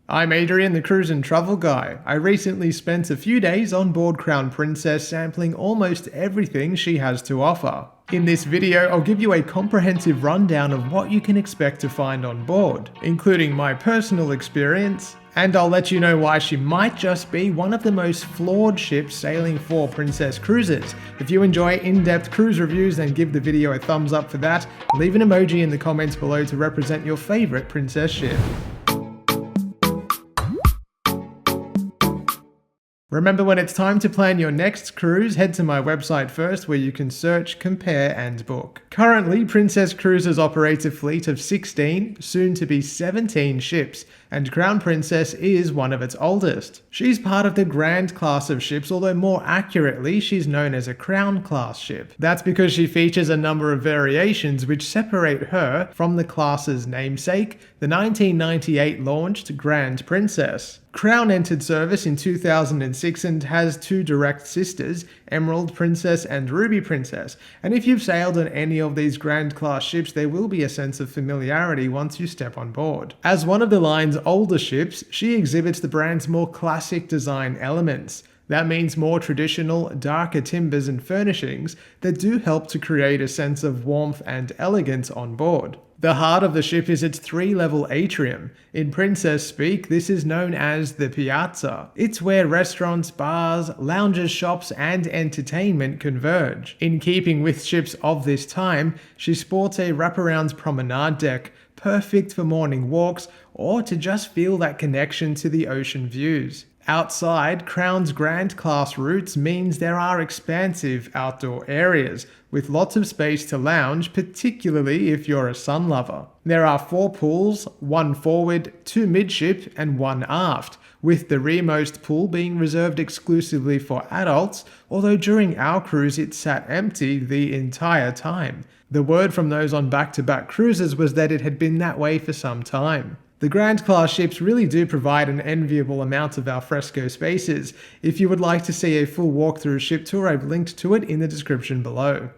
I'm Adrian, the cruise and travel guy. I recently spent a few days on board Crown Princess sampling almost everything she has to offer. In this video, I'll give you a comprehensive rundown of what you can expect to find on board, including my personal experience, and I'll let you know why she might just be one of the most flawed ships sailing for Princess cruises. If you enjoy in-depth cruise reviews, then give the video a thumbs up for that. Leave an emoji in the comments below to represent your favorite Princess ship. Remember, when it's time to plan your next cruise, head to my website first where you can search, compare, and book. Currently, Princess Cruises operates a fleet of 16, soon to be 17 ships, and Crown Princess is one of its oldest. She's part of the Grand class of ships, although more accurately, she's known as a Crown class ship. That's because she features a number of variations which separate her from the class's namesake, the 1998 launched Grand Princess. Crown entered service in 2006 and has two direct sisters, Emerald Princess and Ruby Princess, and if you've sailed on any of these Grand class ships, there will be a sense of familiarity once you step on board. As one of the line's older ships, she exhibits the brand's more classic design elements. That means more traditional, darker timbers and furnishings that do help to create a sense of warmth and elegance on board. The heart of the ship is its three-level atrium. In Princess speak, this is known as the piazza. It's where restaurants, bars, lounges, shops, and entertainment converge. In keeping with ships of this time, she sports a wraparound promenade deck, perfect for morning walks or to just feel that connection to the ocean views. Outside, Crown's Grand class routes means there are expansive outdoor areas, with lots of space to lounge, particularly if you're a sun lover. There are 4 pools, 1 forward, 2 midship, and 1 aft, with the rearmost pool being reserved exclusively for adults, although during our cruise it sat empty the entire time. The word from those on back-to-back cruises was that it had been that way for some time. The Grand class ships really do provide an enviable amount of alfresco spaces. If you would like to see a full walkthrough ship tour, I've linked to it in the description below.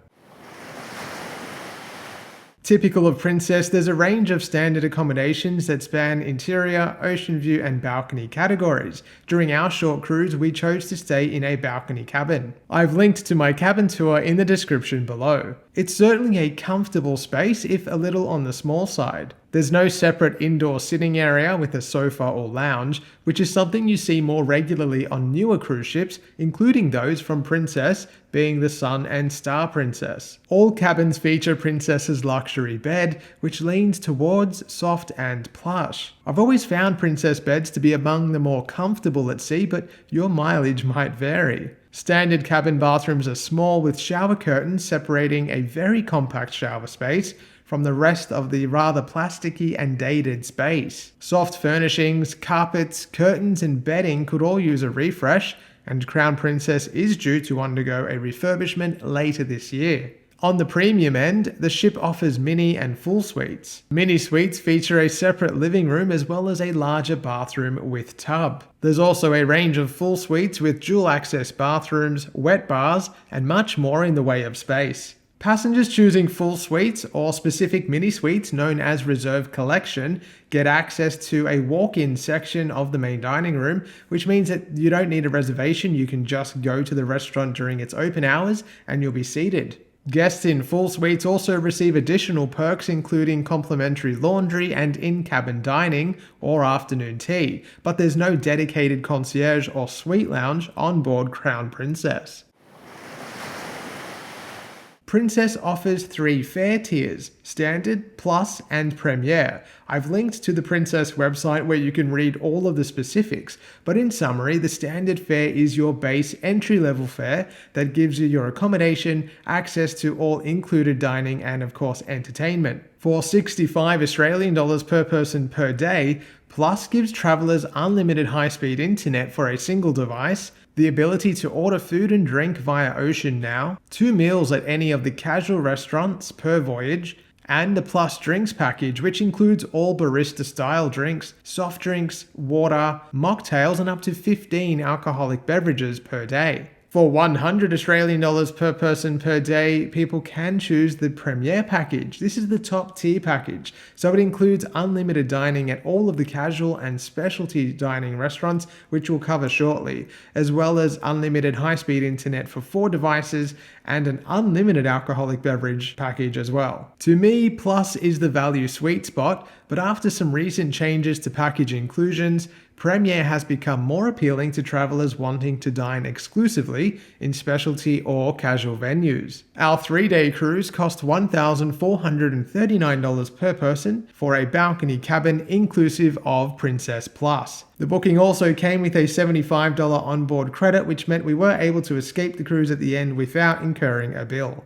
Typical of Princess, there's a range of standard accommodations that span interior, ocean view, and balcony categories. During our short cruise, we chose to stay in a balcony cabin. I've linked to my cabin tour in the description below. It's certainly a comfortable space, if a little on the small side. There's no separate indoor sitting area with a sofa or lounge, which is something you see more regularly on newer cruise ships, including those from Princess, being the Sun and Star Princess. All cabins feature Princess's luxury bed, which leans towards soft and plush. I've always found Princess beds to be among the more comfortable at sea, but your mileage might vary. Standard cabin bathrooms are small, with shower curtains separating a very compact shower space from the rest of the rather plasticky and dated space. Soft furnishings, carpets, curtains, and bedding could all use a refresh, and Crown Princess is due to undergo a refurbishment later this year. On the premium end, the ship offers mini and full suites. Mini suites feature a separate living room as well as a larger bathroom with tub. There's also a range of full suites with dual access bathrooms, wet bars, and much more in the way of space. Passengers choosing full suites or specific mini suites known as Reserve Collection get access to a walk-in section of the main dining room, which means that you don't need a reservation. You can just go to the restaurant during its open hours and you'll be seated. Guests in full suites also receive additional perks, including complimentary laundry and in-cabin dining or afternoon tea, but there's no dedicated concierge or suite lounge on board Crown Princess. Princess offers 3 fare tiers: Standard, Plus, and Premier. I've linked to the Princess website where you can read all of the specifics, but in summary, the Standard fare is your base entry-level fare that gives you your accommodation, access to all included dining, and of course entertainment. For $65 Australian per person per day, Plus gives travelers unlimited high-speed internet for a single device, the ability to order food and drink via Ocean Now, 2 meals at any of the casual restaurants per voyage, and the Plus Drinks package, which includes all barista-style drinks, soft drinks, water, mocktails, and up to 15 alcoholic beverages per day. For $100 per person per day, people can choose the Premier package. This is the top tier package, so it includes unlimited dining at all of the casual and specialty dining restaurants, which we'll cover shortly, as well as unlimited high-speed internet for 4 devices and an unlimited alcoholic beverage package as well. To me, Plus is the value sweet spot, but after some recent changes to package inclusions, Premier has become more appealing to travelers wanting to dine exclusively in specialty or casual venues. Our 3-day cruise cost $1,439 per person for a balcony cabin inclusive of Princess Plus. The booking also came with a $75 onboard credit, which meant we were able to escape the cruise at the end without incurring a bill.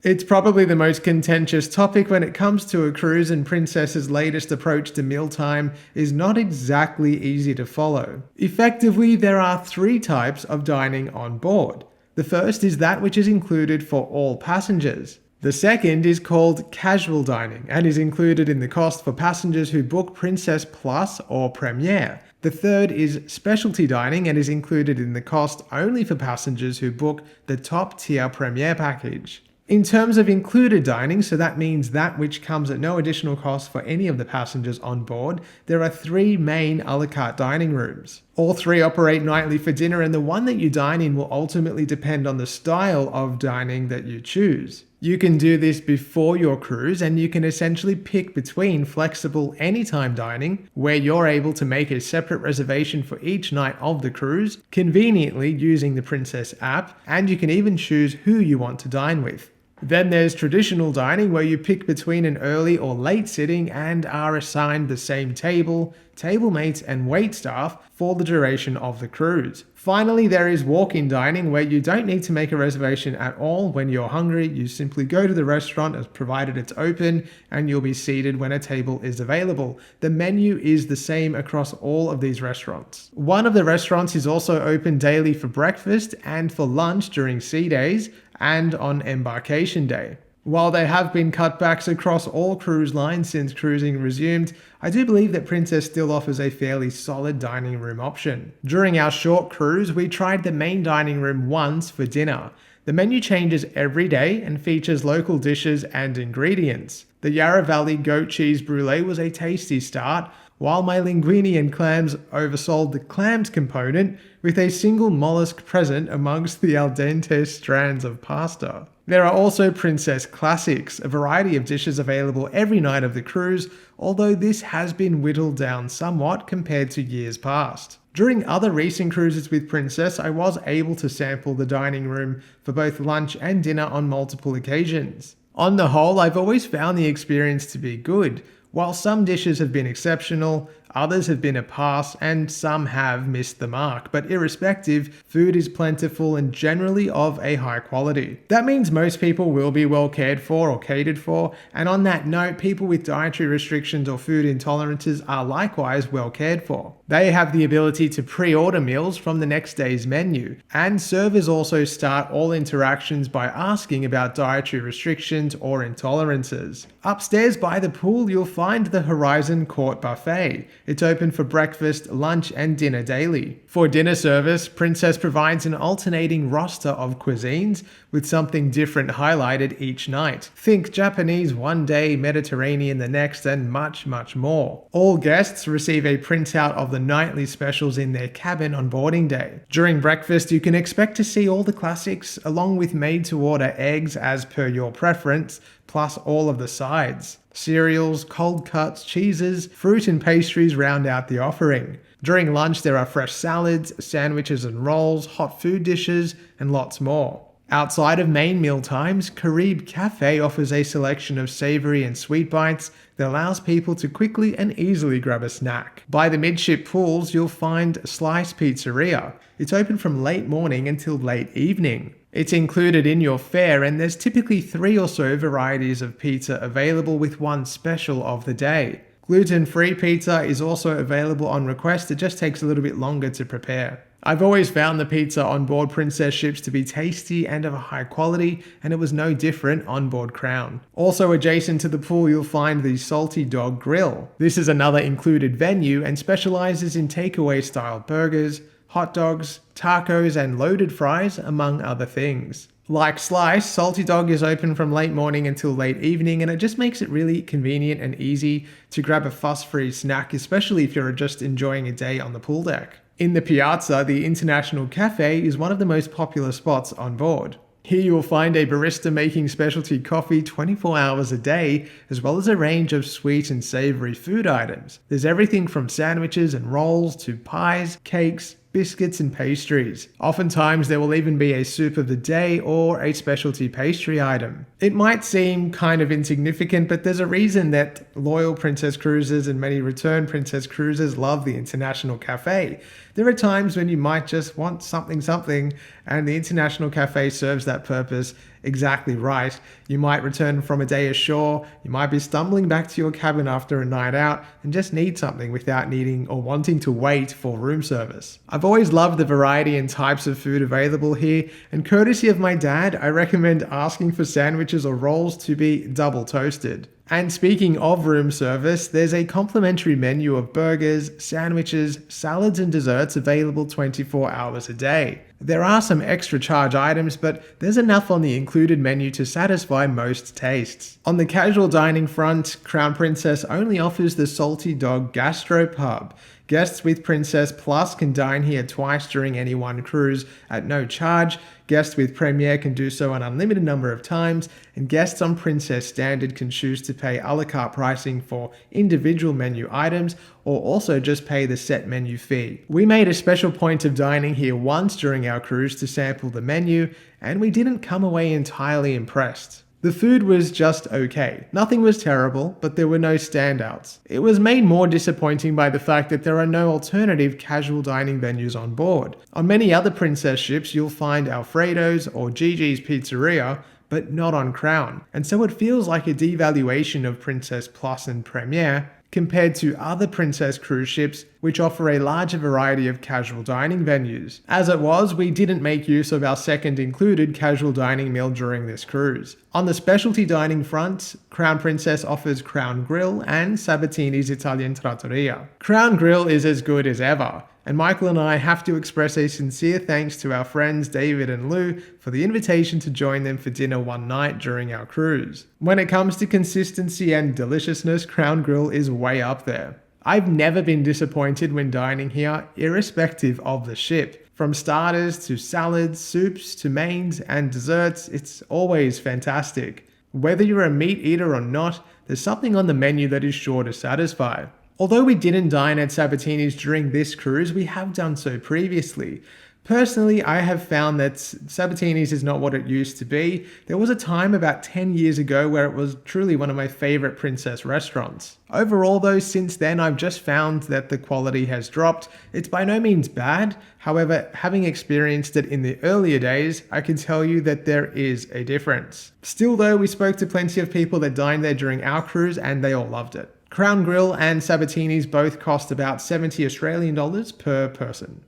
It's probably the most contentious topic when it comes to a cruise, and Princess's latest approach to mealtime is not exactly easy to follow. Effectively, there are 3 types of dining on board. The first is that which is included for all passengers. The second is called casual dining and is included in the cost for passengers who book Princess Plus or Premier. The third is specialty dining and is included in the cost only for passengers who book the top tier Premier package. In terms of included dining, so that means that which comes at no additional cost for any of the passengers on board, there are 3 main a la carte dining rooms. All 3 operate nightly for dinner, and the one that you dine in will ultimately depend on the style of dining that you choose. You can do this before your cruise, and you can essentially pick between flexible anytime dining, where you're able to make a separate reservation for each night of the cruise, conveniently using the Princess app, and you can even choose who you want to dine with. Then there's traditional dining, where you pick between an early or late sitting and are assigned the same table, table mates, and wait staff for the duration of the cruise. Finally, there is walk-in dining, where you don't need to make a reservation at all. When you're hungry, you simply go to the restaurant, as provided it's open, and you'll be seated when a table is available. The menu is the same across all of these restaurants. One of the restaurants is also open daily for breakfast and for lunch during sea days and on embarkation day. While there have been cutbacks across all cruise lines since cruising resumed, I do believe that Princess still offers a fairly solid dining room option. During our short cruise, we tried the main dining room once for dinner. The menu changes every day and features local dishes and ingredients. The Yarra Valley goat cheese brulee was a tasty start, while my linguine and clams oversold the clams component with a single mollusk present amongst the al dente strands of pasta. There are also Princess Classics, a variety of dishes available every night of the cruise, although this has been whittled down somewhat compared to years past. During other recent cruises with Princess, I was able to sample the dining room for both lunch and dinner on multiple occasions. On the whole, I've always found the experience to be good. While some dishes have been exceptional, others have been a pass, and some have missed the mark. But irrespective, food is plentiful and generally of a high quality. That means most people will be well cared for or catered for, and on that note, people with dietary restrictions or food intolerances are likewise well cared for. They have the ability to pre-order meals from the next day's menu, and servers also start all interactions by asking about dietary restrictions or intolerances. Upstairs by the pool, you'll find the Horizon Court Buffet. It's open for breakfast, lunch, and dinner daily. For dinner service, Princess provides an alternating roster of cuisines with something different highlighted each night. Think Japanese one day, Mediterranean the next, and much, much more. All guests receive a printout of the nightly specials in their cabin on boarding day. During breakfast, you can expect to see all the classics, along with made-to-order eggs as per your preference, plus all of the sides. Cereals, cold cuts, cheeses, fruit and pastries round out the offering. During lunch, there are fresh salads, sandwiches and rolls, hot food dishes, and lots more. Outside of main meal times, Carib Cafe offers a selection of savory and sweet bites that allows people to quickly and easily grab a snack. By the midship pools, you'll find Slice Pizzeria. It's open from late morning until late evening. It's included in your fare, and there's typically 3 or so varieties of pizza available with one special of the day. Gluten-free pizza is also available on request. It just takes a little bit longer to prepare. I've always found the pizza on board Princess ships to be tasty and of a high quality, and it was no different on board Crown. Also adjacent to the pool, you'll find the Salty Dog Grill. This is another included venue and specializes in takeaway style burgers, hot dogs, tacos, and loaded fries, among other things. Like Slice, Salty Dog is open from late morning until late evening, and it just makes it really convenient and easy to grab a fuss-free snack, especially if you're just enjoying a day on the pool deck. In the Piazza, the International Cafe is one of the most popular spots on board. Here you will find a barista making specialty coffee 24 hours a day, as well as a range of sweet and savory food items. There's everything from sandwiches and rolls to pies, cakes, biscuits and pastries. Oftentimes there will even be a soup of the day or a specialty pastry item. It might seem kind of insignificant, but there's a reason that loyal Princess Cruisers and many return Princess Cruisers love the International Cafe. There are times when you might just want something, and the International Cafe serves that purpose exactly right. You might return from a day ashore, you might be stumbling back to your cabin after a night out and just need something without needing or wanting to wait for room service. I've always loved the variety and types of food available here, and courtesy of my dad, I recommend asking for sandwiches or rolls to be double toasted. And speaking of room service, there's a complimentary menu of burgers, sandwiches, salads and desserts available 24 hours a day. There are some extra charge items, but there's enough on the included menu to satisfy most tastes. On the casual dining front, Crown Princess only offers the Salty Dog Gastropub. Guests with Princess Plus can dine here twice during any one cruise at no charge. Guests with Premier can do so an unlimited number of times, and guests on Princess Standard can choose to pay a la carte pricing for individual menu items or also just pay the set menu fee. We made a special point of dining here once during our cruise to sample the menu, and we didn't come away entirely impressed. The food was just okay. Nothing was terrible, but there were no standouts. It was made more disappointing by the fact that there are no alternative casual dining venues on board. On many other Princess ships, you'll find Alfredo's or Gigi's Pizzeria, but not on Crown. And so it feels like a devaluation of Princess Plus and Premier compared to other Princess cruise ships, which offer a larger variety of casual dining venues. As it was, we didn't make use of our second included casual dining meal during this cruise. On the specialty dining front, Crown Princess offers Crown Grill and Sabatini's Italian Trattoria. Crown Grill is as good as ever, and Michael and I have to express a sincere thanks to our friends David and Lou for the invitation to join them for dinner one night during our cruise. When it comes to consistency and deliciousness, Crown Grill is way up there. I've never been disappointed when dining here, irrespective of the ship. From starters to salads, soups to mains and desserts, it's always fantastic. Whether you're a meat eater or not, there's something on the menu that is sure to satisfy. Although we didn't dine at Sabatini's during this cruise, we have done so previously. Personally, I have found that Sabatini's is not what it used to be. There was a time about 10 years ago where it was truly one of my favorite Princess restaurants. Overall though, since then I've just found that the quality has dropped. It's by no means bad. However, having experienced it in the earlier days, I can tell you that there is a difference. Still though, we spoke to plenty of people that dined there during our cruise and they all loved it. Crown Grill and Sabatini's both cost about 70 Australian dollars per person.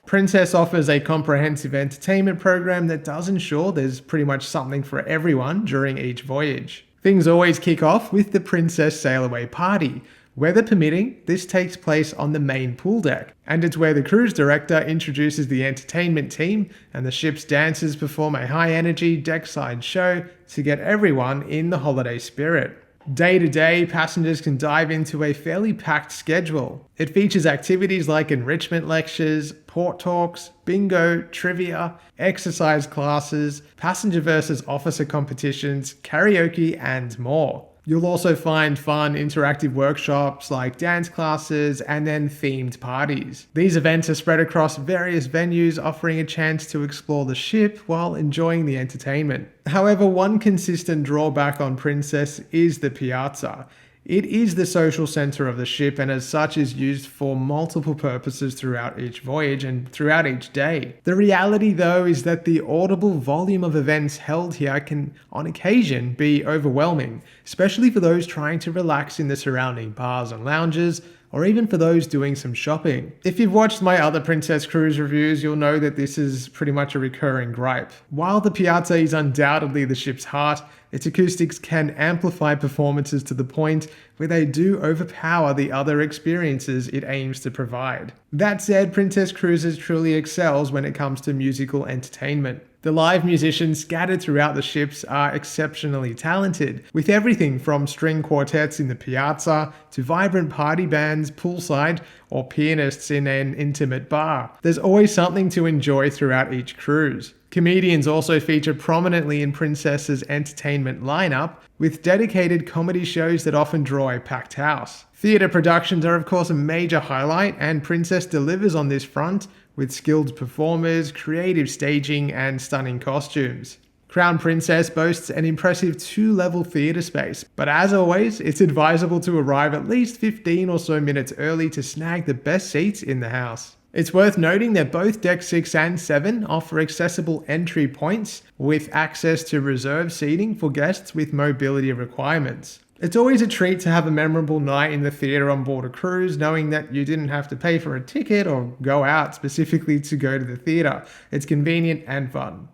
Princess offers a comprehensive entertainment program that does ensure there's pretty much something for everyone during each voyage. Things always kick off with the Princess Sail Away Party. Weather permitting, this takes place on the main pool deck, and it's where the cruise director introduces the entertainment team and the ship's dancers perform a high-energy deckside show to get everyone in the holiday spirit. Day to day, passengers can dive into a fairly packed schedule. It features activities like enrichment lectures, port talks, bingo, trivia, exercise classes, passenger versus officer competitions, karaoke, and more. You'll also find fun interactive workshops like dance classes and then themed parties. These events are spread across various venues, offering a chance to explore the ship while enjoying the entertainment. However, one consistent drawback on Princess is the Piazza. It is the social center of the ship and as such is used for multiple purposes throughout each voyage and throughout each day. The reality though is that the audible volume of events held here can on occasion be overwhelming, especially for those trying to relax in the surrounding bars and lounges, or even for those doing some shopping. If you've watched my other Princess Cruise reviews, you'll know that this is pretty much a recurring gripe. While the Piazza is undoubtedly the ship's heart, its acoustics can amplify performances to the point where they do overpower the other experiences it aims to provide. That said, Princess Cruises truly excels when it comes to musical entertainment. The live musicians scattered throughout the ships are exceptionally talented, with everything from string quartets in the Piazza to vibrant party bands poolside or pianists in an intimate bar. There's always something to enjoy throughout each cruise. Comedians also feature prominently in Princess's entertainment lineup, with dedicated comedy shows that often draw a packed house. Theatre productions are of course a major highlight, and Princess delivers on this front with skilled performers, creative staging, and stunning costumes. Crown Princess boasts an impressive 2-level theatre space, but as always, it's advisable to arrive at least 15 or so minutes early to snag the best seats in the house. It's worth noting that both Deck 6 and 7 offer accessible entry points with access to reserved seating for guests with mobility requirements. It's always a treat to have a memorable night in the theatre on board a cruise, knowing that you didn't have to pay for a ticket or go out specifically to go to the theatre. It's convenient and fun.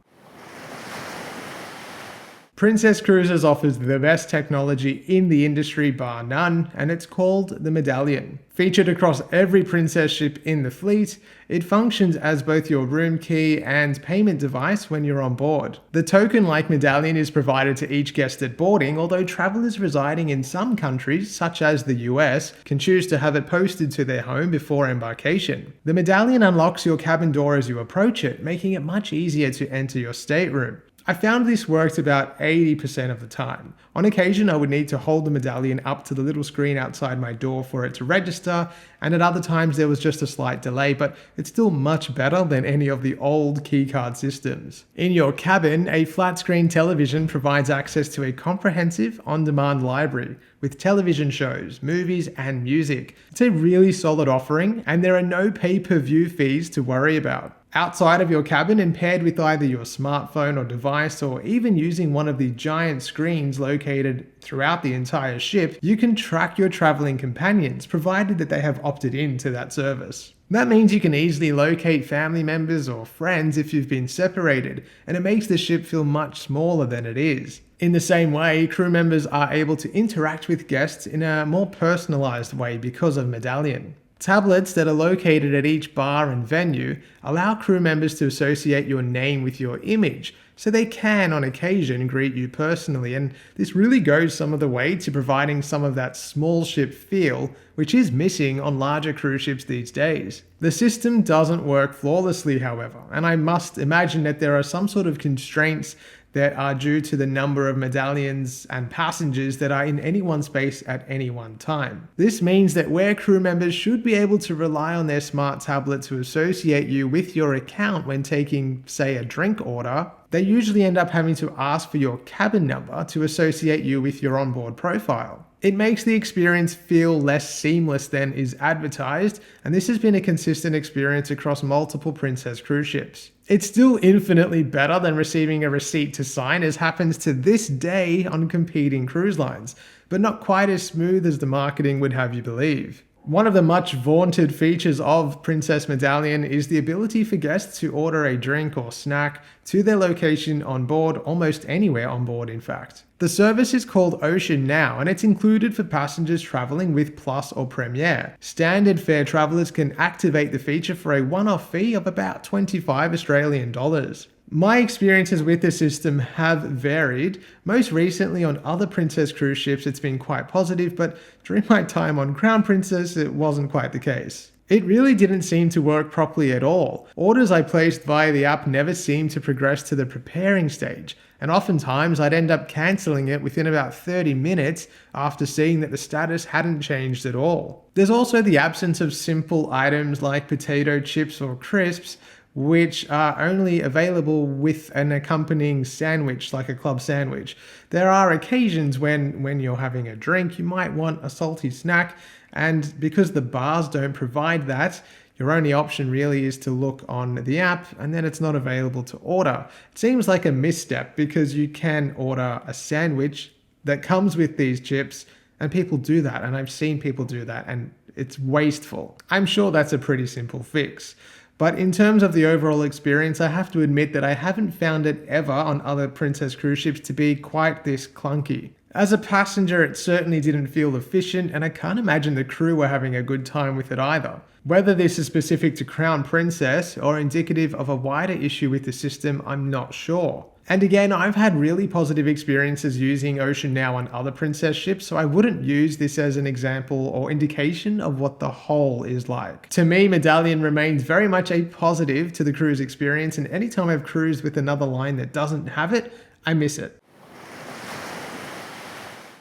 Princess Cruises offers the best technology in the industry bar none, and it's called the Medallion. Featured across every Princess ship in the fleet, it functions as both your room key and payment device when you're on board. The token-like medallion is provided to each guest at boarding, although travelers residing in some countries, such as the US, can choose to have it posted to their home before embarkation. The medallion unlocks your cabin door as you approach it, making it much easier to enter your stateroom. I found this worked about 80% of the time. On occasion, I would need to hold the medallion up to the little screen outside my door for it to register, and at other times there was just a slight delay, but it's still much better than any of the old keycard systems. In your cabin, a flat-screen television provides access to a comprehensive, on-demand library with television shows, movies, and music. It's a really solid offering, and there are no pay-per-view fees to worry about. Outside of your cabin and paired with either your smartphone or device, or even using one of the giant screens located throughout the entire ship, you can track your traveling companions, provided that they have opted in to that service. That means you can easily locate family members or friends if you've been separated, and it makes the ship feel much smaller than it is. In the same way, crew members are able to interact with guests in a more personalized way because of Medallion. Tablets that are located at each bar and venue allow crew members to associate your name with your image, so they can on occasion greet you personally, and this really goes some of the way to providing some of that small ship feel which is missing on larger cruise ships these days. The system doesn't work flawlessly, however, and I must imagine that there are some sort of constraints that are due to the number of medallions and passengers that are in any one space at any one time. This means that where crew members should be able to rely on their smart tablet to associate you with your account when taking, say, a drink order, they usually end up having to ask for your cabin number to associate you with your onboard profile. It makes the experience feel less seamless than is advertised, and this has been a consistent experience across multiple Princess cruise ships. It's still infinitely better than receiving a receipt to sign, as happens to this day on competing cruise lines, but not quite as smooth as the marketing would have you believe. One of the much vaunted features of Princess Medallion is the ability for guests to order a drink or snack to their location on board, almost anywhere on board in fact. The service is called Ocean Now, and it's included for passengers traveling with Plus or Premier. Standard fare travelers can activate the feature for a one-off fee of about 25 Australian dollars. My experiences with the system have varied. Most recently on other Princess cruise ships it's been quite positive, but during my time on Crown Princess it wasn't quite the case. It really didn't seem to work properly at all. Orders I placed via the app never seemed to progress to the preparing stage, and oftentimes I'd end up cancelling it within about 30 minutes after seeing that the status hadn't changed at all. There's also the absence of simple items like potato chips or crisps, which are only available with an accompanying sandwich, like a club sandwich. There are occasions when you're having a drink, you might want a salty snack, and because the bars don't provide that, your only option really is to look on the app, and then it's not available to order. It seems like a misstep because you can order a sandwich that comes with these chips And people do that, and I've seen people do that, and it's wasteful. I'm sure that's a pretty simple fix. But in terms of the overall experience, I have to admit that I haven't found it ever on other Princess cruise ships to be quite this clunky. As a passenger, it certainly didn't feel efficient, and I can't imagine the crew were having a good time with it either. Whether this is specific to Crown Princess or indicative of a wider issue with the system, I'm not sure. And again, I've had really positive experiences using Ocean Now on other Princess ships, so I wouldn't use this as an example or indication of what the whole is like. To me, Medallion remains very much a positive to the cruise experience, and anytime I've cruised with another line that doesn't have it, I miss it.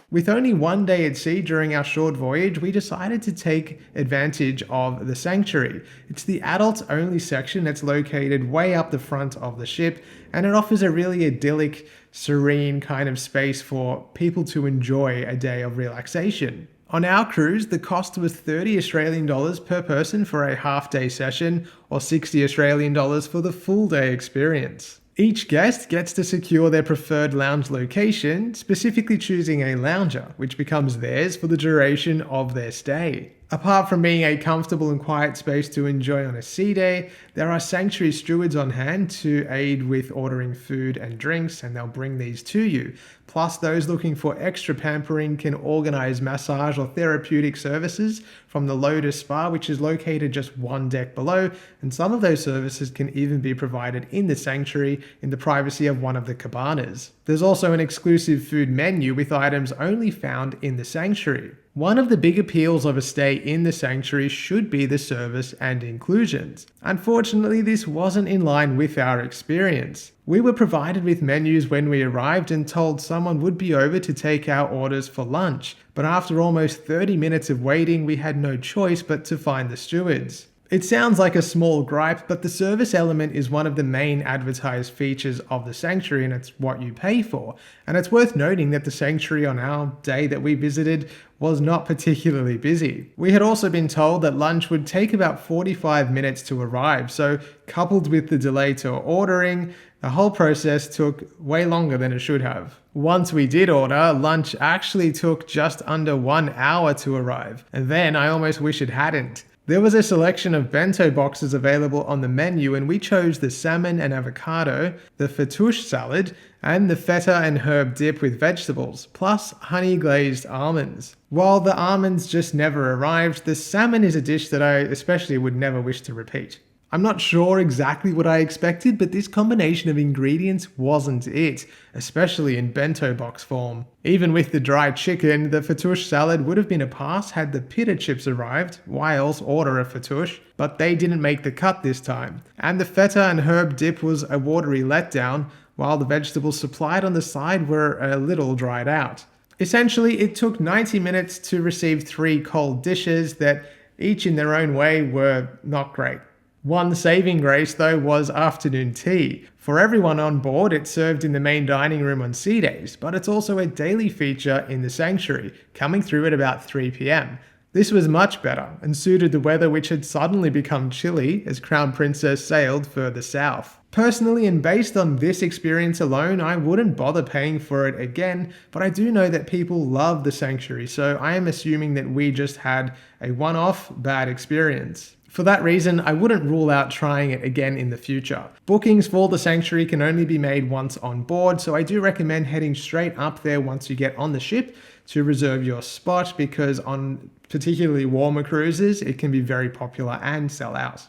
With only one day at sea during our short voyage, we decided to take advantage of the Sanctuary. It's the adults only section that's located way up the front of the ship, and it offers a really idyllic, serene kind of space for people to enjoy a day of relaxation. On our cruise, the cost was $30 Australian per person for a half-day session, or $60 Australian for the full-day experience. Each guest gets to secure their preferred lounge location, specifically choosing a lounger, which becomes theirs for the duration of their stay. Apart from being a comfortable and quiet space to enjoy on a sea day, there are Sanctuary stewards on hand to aid with ordering food and drinks, and they'll bring these to you. Plus, those looking for extra pampering can organize massage or therapeutic services from the Lotus Spa, which is located just one deck below, and some of those services can even be provided in the Sanctuary in the privacy of one of the cabanas. There's also an exclusive food menu with items only found in the Sanctuary. One of the big appeals of a stay in the Sanctuary should be the service and inclusions. Unfortunately, this wasn't in line with our experience. We were provided with menus when we arrived and told someone would be over to take our orders for lunch, but after almost 30 minutes of waiting, we had no choice but to find the stewards. It sounds like a small gripe, but the service element is one of the main advertised features of the Sanctuary, and it's what you pay for. And it's worth noting that the Sanctuary on our day that we visited was not particularly busy. We had also been told that lunch would take about 45 minutes to arrive, so coupled with the delay to ordering, the whole process took way longer than it should have. Once we did order, lunch actually took just under 1 hour to arrive, and then I almost wish it hadn't. There was a selection of bento boxes available on the menu, and we chose the salmon and avocado, the fattoush salad, and the feta and herb dip with vegetables, plus honey glazed almonds. While the almonds just never arrived, the salmon is a dish that I especially would never wish to repeat. I'm not sure exactly what I expected, but this combination of ingredients wasn't it, especially in bento box form. Even with the dry chicken, the fattoush salad would have been a pass had the pita chips arrived. Why else order a fattoush? But they didn't make the cut this time. And the feta and herb dip was a watery letdown, while the vegetables supplied on the side were a little dried out. Essentially, it took 90 minutes to receive 3 cold dishes that each in their own way were not great. One saving grace, though, was afternoon tea. For everyone on board, it's served in the main dining room on sea days, but it's also a daily feature in the Sanctuary, coming through at about 3 p.m. This was much better and suited the weather, which had suddenly become chilly as Crown Princess sailed further south. Personally, and based on this experience alone, I wouldn't bother paying for it again, but I do know that people love the Sanctuary, so I am assuming that we just had a one-off bad experience. For that reason, I wouldn't rule out trying it again in the future. Bookings for the Sanctuary can only be made once on board, so I do recommend heading straight up there once you get on the ship to reserve your spot, because on particularly warmer cruises, it can be very popular and sell out.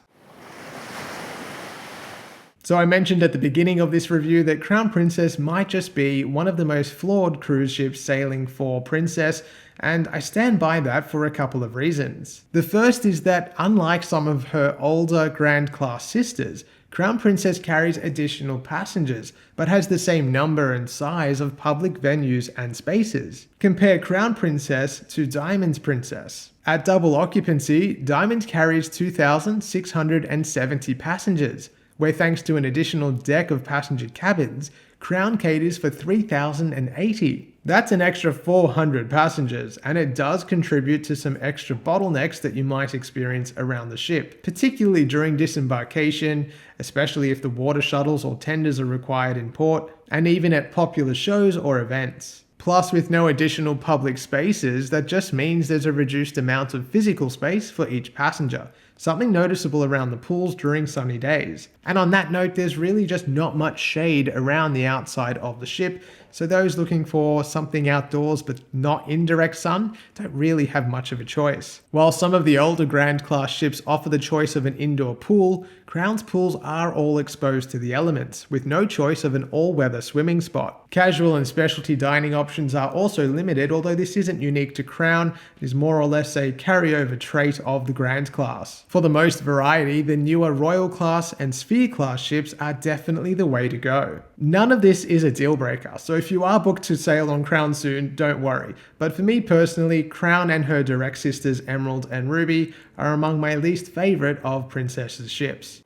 So I mentioned at the beginning of this review that Crown Princess might just be one of the most flawed cruise ships sailing for Princess, and I stand by that for a couple of reasons. The first is that unlike some of her older Grand Class sisters, Crown Princess carries additional passengers, but has the same number and size of public venues and spaces. Compare Crown Princess to Diamond Princess. At double occupancy, Diamond carries 2,670 passengers, where thanks to an additional deck of passenger cabins, Crown caters for 3,080. That's an extra 400 passengers, and it does contribute to some extra bottlenecks that you might experience around the ship, particularly during disembarkation, especially if the water shuttles or tenders are required in port, and even at popular shows or events. Plus, with no additional public spaces, that just means there's a reduced amount of physical space for each passenger, something noticeable around the pools during sunny days. And on that note, there's really just not much shade around the outside of the ship, so those looking for something outdoors but not in direct sun don't really have much of a choice. While some of the older Grand Class ships offer the choice of an indoor pool, Crown's pools are all exposed to the elements, with no choice of an all-weather swimming spot. Casual and specialty dining options are also limited, although this isn't unique to Crown, it is more or less a carryover trait of the Grand Class. For the most variety, the newer Royal Class and Sphere Class ships are definitely the way to go. None of this is a deal breaker, so if you are booked to sail on Crown soon, don't worry. But for me personally, Crown and her direct sisters Emerald and Ruby are among my least favourite of Princess's ships.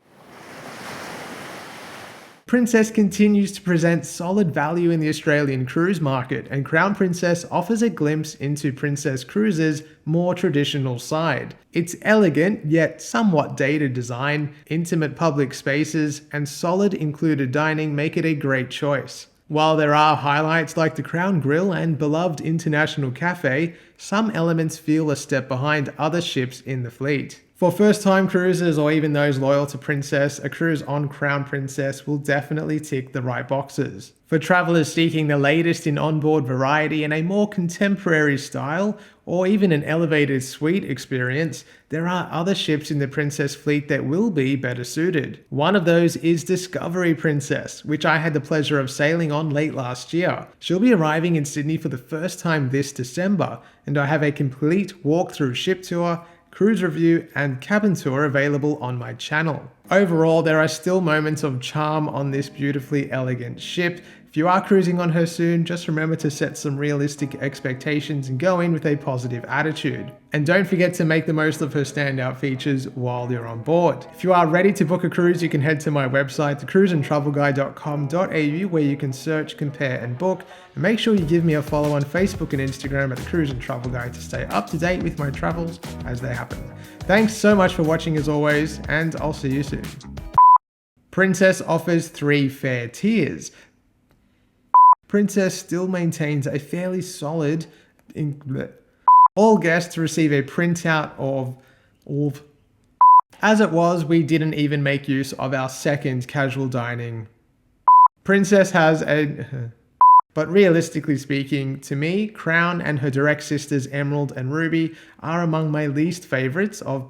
Princess continues to present solid value in the Australian cruise market, and Crown Princess offers a glimpse into Princess Cruises' more traditional side. Its elegant, yet somewhat dated design, intimate public spaces, and solid included dining make it a great choice. While there are highlights like the Crown Grill and beloved International Cafe, some elements feel a step behind other ships in the fleet. For first-time cruisers or even those loyal to Princess, a cruise on Crown Princess will definitely tick the right boxes. For travelers seeking the latest in onboard variety and a more contemporary style, or even an elevated suite experience, there are other ships in the Princess fleet that will be better suited. One of those is Discovery Princess, which I had the pleasure of sailing on late last year. She'll be arriving in Sydney for the first time this December, and I have a complete walkthrough ship tour, cruise review, and cabin tour available on my channel. Overall, there are still moments of charm on this beautifully elegant ship. If you are cruising on her soon, just remember to set some realistic expectations and go in with a positive attitude. And don't forget to make the most of her standout features while you're on board. If you are ready to book a cruise, you can head to my website, thecruiseandtravelguide.com.au, where you can search, compare, and book. And make sure you give me a follow on Facebook and Instagram at The Cruise and Travel Guide to stay up to date with my travels as they happen. Thanks so much for watching as always, and I'll see you soon. Princess offers 3 fare tiers. Princess still maintains a fairly solid... All guests receive a printout of... As it was, we didn't even make use of our second casual dining. Princess has a... But realistically speaking, to me, Crown and her direct sisters Emerald and Ruby are among my least favourites of